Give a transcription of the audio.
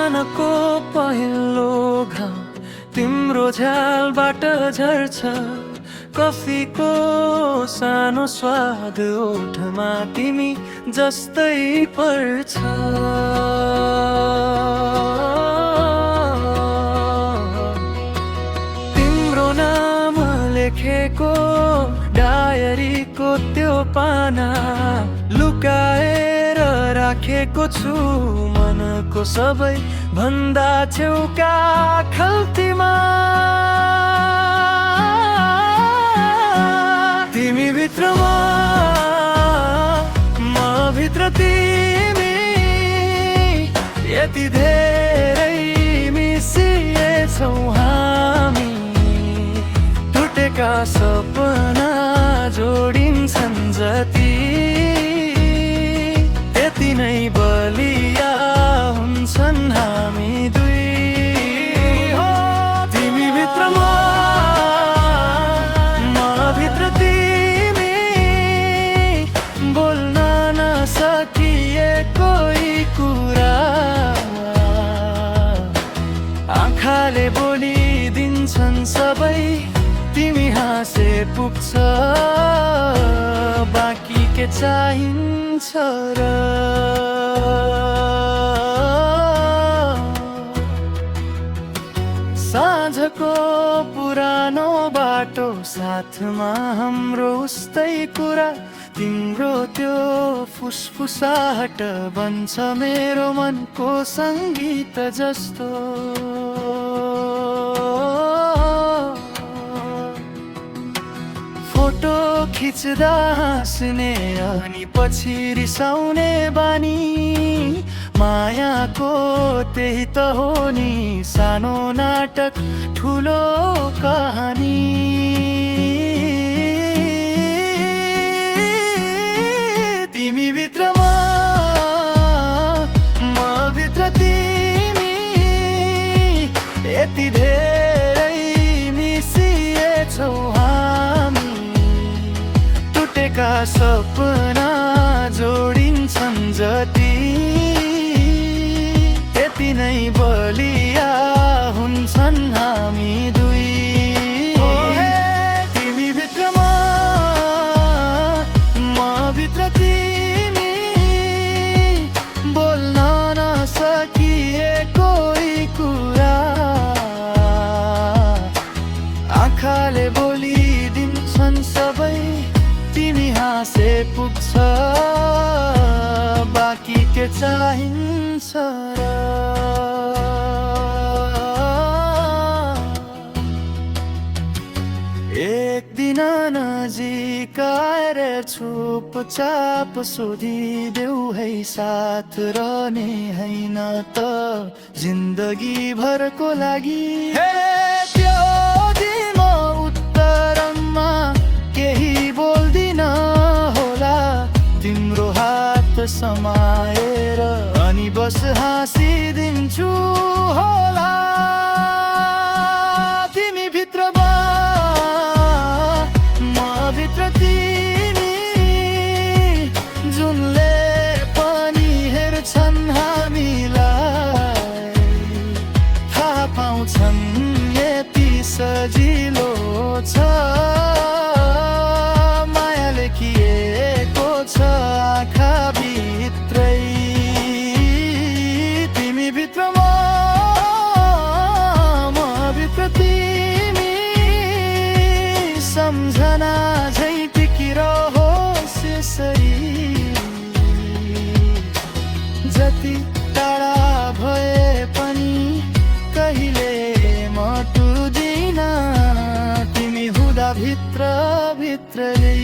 बिहानको पहिलो घाम तिम्रो झ्यालबाट झर्छ, कफीको सानो स्वाद ओठमा तिमी जस्तै पर्छ। तिम्रो नाम लेखेको डायरीको त्यो पाना लुकाएर राखेको छु मनको सबै भन्दा छेउका खल्तीमा। तिमी भित्रमा म भित्र तिमी, यति धेरै मिसिएछौ हामी। टुटेका सपना जोडिन्छन् जति, त्यति नै बलिया हुन्छन् हामी दुई। हो तिमी भित्रमा म भित्र तिमी, बोल्न नसकिए कोही कुरा आँखाले बोलिदिन्छन् सबै। तिमी हाँसे पुग्छ, बाँकी के चाहिन्छ र। साँझको पुरानो बाटो साथमा हाम्रो उस्तै कुरा, तिम्रो त्यो फुसफुसाहट बन्छ मेरो मनको सङ्गीत जस्तो। फोटो खिच्दा हाँस्ने अनि पछि रिसाउने बानी, मायाको त्यही त हो नि सानो नाटक ठुलो कहानी। तिमी भित्रमा म भित्र तिमी, यति धेरै मिसिएछौ हामी। टुटेका सपना जोडिन्छन् जति, त्यति नै बलिया हुन्छन् हामी दुई। तिमी भित्रमा म भित्र तिमी, बोल्न नसकिए कोही कुरा आँखाले बोलिदिन्छन् सबै। तिमी हाँसे पुग्छ, बाँकी के चाहिन्छ र। एक दिन नजिक आएर चुपचाप सोधिदेऊ है, साथ रहने हैन त जिन्दगी भरको लागि। त्यो दिन उत्तरमा केही बोल्दिन होला, तिम्रो हात समाएर अनि बस हाँसिदिन्छु होला। तिमी भित्रमा म भित्र तिमी, जुनले पनि हेर्छन् हामीलाई थाहा पाउँछन् यति सजिलो छ माया लेखिएको छ आँखा भित्रै। तिमी भित्रमा म भित्र तिमी, सम्झना झै टिकिरहोस् यसरी। जति टाढा भए पनि कहिले म टुदिन, तिमी हुँदा भित्र भित्रै।